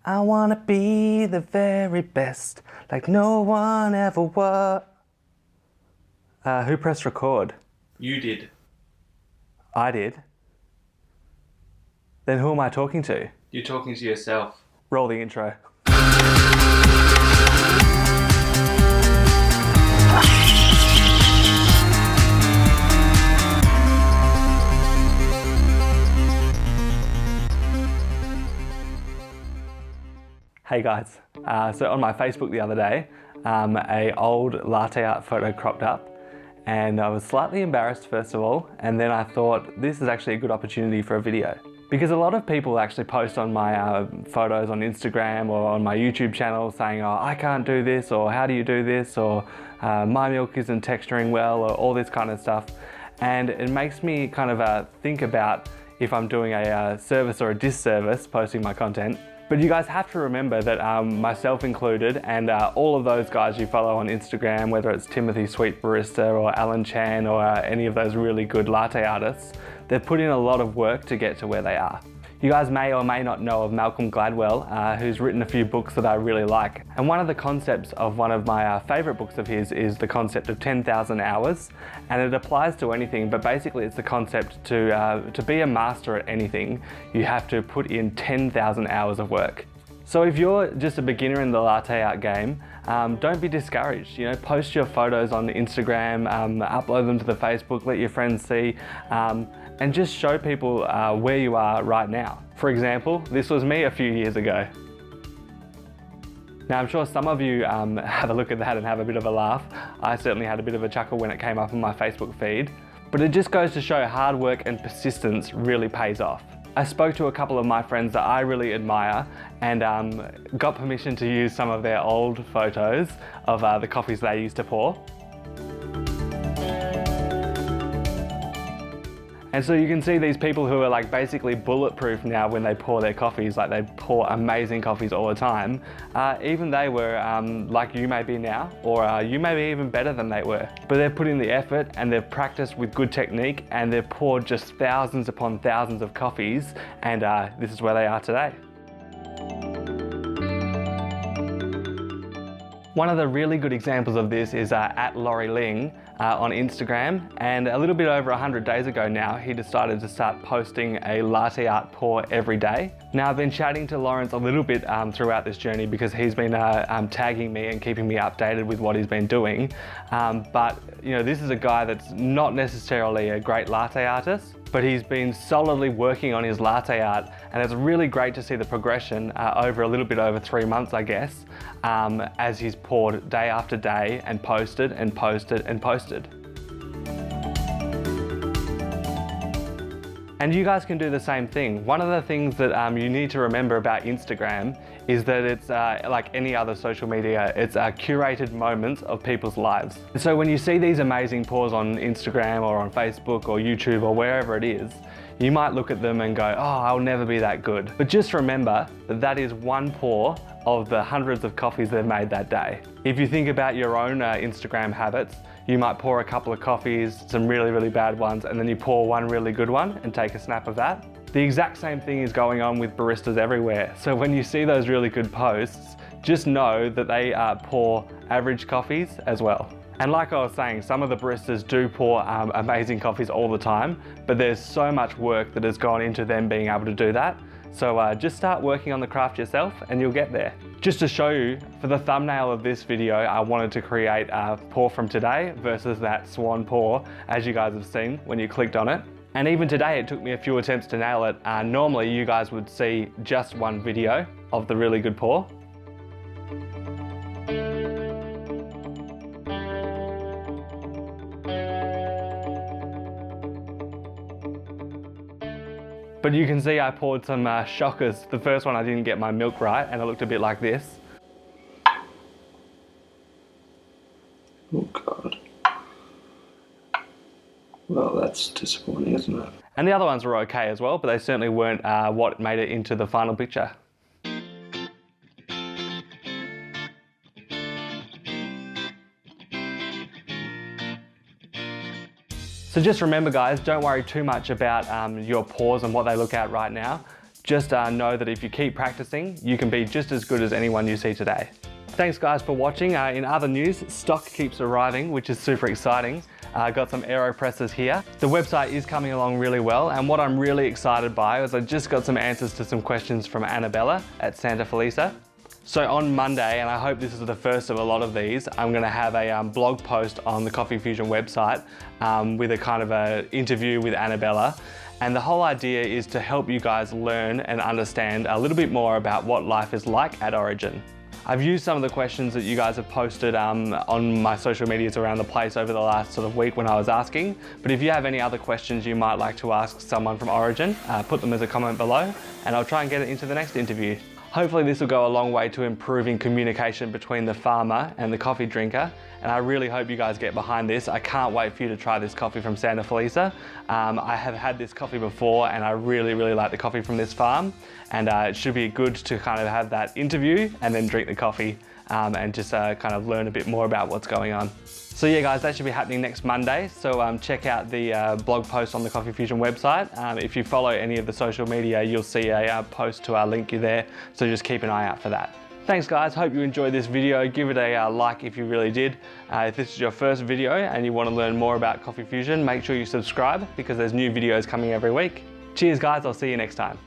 I wanna be the very best, like no one ever was. Who pressed record? You did. I did. Then who am I talking to? You're talking to yourself. Roll the intro. Hey guys, so on my Facebook the other day, a old latte art photo cropped up, and I was slightly embarrassed first of all, and then I thought this is actually a good opportunity for a video. Because a lot of people actually post on my photos on Instagram or on my YouTube channel saying, oh, I can't do this, or how do you do this, or my milk isn't texturing well, or all this kind of stuff. And it makes me kind of think about if I'm doing a service or a disservice posting my content. But you guys have to remember that myself included, and all of those guys you follow on Instagram, whether it's Timothy Sweet Barista or Alan Chan or any of those really good latte artists, they've put in a lot of work to get to where they are. You guys may or may not know of Malcolm Gladwell, who's written a few books that I really like. And one of the concepts of one of my favorite books of his is the concept of 10,000 hours. And it applies to anything, but basically it's the concept to be a master at anything, you have to put in 10,000 hours of work. So if you're just a beginner in the latte art game, don't be discouraged. You know, post your photos on Instagram, upload them to the Facebook, let your friends see, and just show people where you are right now. For example, this was me a few years ago. Now I'm sure some of you have a look at that and have a bit of a laugh. I certainly had a bit of a chuckle when it came up on my Facebook feed. But it just goes to show hard work and persistence really pays off. I spoke to a couple of my friends that I really admire and got permission to use some of their old photos of the coffees they used to pour. And so you can see these people who are like basically bulletproof now when they pour their coffees, like they pour amazing coffees all the time. Even they were like you may be now, or you may be even better than they were. But they've put in the effort and they've practiced with good technique and they've poured just thousands upon thousands of coffees, and this is where they are today. One of the really good examples of this is at Laurie Ling on Instagram, and a little bit over 100 days ago now, he decided to start posting a latte art pour every day. Now I've been chatting to Lawrence a little bit throughout this journey because he's been tagging me and keeping me updated with what he's been doing. But you know, this is a guy that's not necessarily a great latte artist, but he's been solidly working on his latte art, and it's really great to see the progression over a little bit over 3 months, I guess, as he's poured day after day and posted and posted and posted. And you guys can do the same thing. One of the things that you need to remember about Instagram is that it's like any other social media, it's curated moments of people's lives. So when you see these amazing pours on Instagram or on Facebook or YouTube or wherever it is, you might look at them and go, oh, I'll never be that good. But just remember that that is one pour of the hundreds of coffees they've made that day. If you think about your own Instagram habits, you might pour a couple of coffees, some really, really bad ones, and then you pour one really good one and take a snap of that. The exact same thing is going on with baristas everywhere. So when you see those really good posts, just know that they pour average coffees as well. And like I was saying, some of the baristas do pour amazing coffees all the time, but there's so much work that has gone into them being able to do that. So just start working on the craft yourself and you'll get there. Just to show you, for the thumbnail of this video, I wanted to create a pour from today versus that swan pour, as you guys have seen when you clicked on it. And even today, it took me a few attempts to nail it. Normally, you guys would see just one video of the really good pour. But you can see I poured some shockers. The first one I didn't get my milk right and it looked a bit like this. Oh God. Well, that's disappointing, isn't it? And the other ones were okay as well, but they certainly weren't what made it into the final picture. So just remember guys, don't worry too much about your pours and what they look at right now. Just know that if you keep practicing, you can be just as good as anyone you see today. Thanks guys for watching. In other news, stock keeps arriving, which is super exciting. Got some AeroPresses here. The website is coming along really well, and what I'm really excited by is I just got some answers to some questions from Annabella at Santa Felisa. So on Monday, and I hope this is the first of a lot of these, I'm gonna have a blog post on the Coffeefusion website with a kind of a interview with Annabella. And the whole idea is to help you guys learn and understand a little bit more about what life is like at Origin. I've used some of the questions that you guys have posted on my social medias around the place over the last sort of week when I was asking. But if you have any other questions you might like to ask someone from Origin, put them as a comment below and I'll try and get it into the next interview. Hopefully this will go a long way to improving communication between the farmer and the coffee drinker, and I really hope you guys get behind this. I can't wait for you to try this coffee from Santa Felisa. I have had this coffee before and I really like the coffee from this farm, and it should be good to kind of have that interview and then drink the coffee and just kind of learn a bit more about what's going on. So yeah guys, that should be happening next Monday. So check out the blog post on the Coffeefusion website. If you follow any of the social media, you'll see a post to link you there. So just keep an eye out for that. Thanks guys, hope you enjoyed this video. Give it a like if you really did. If this is your first video and you want to learn more about Coffeefusion, make sure you subscribe because there's new videos coming every week. Cheers guys, I'll see you next time.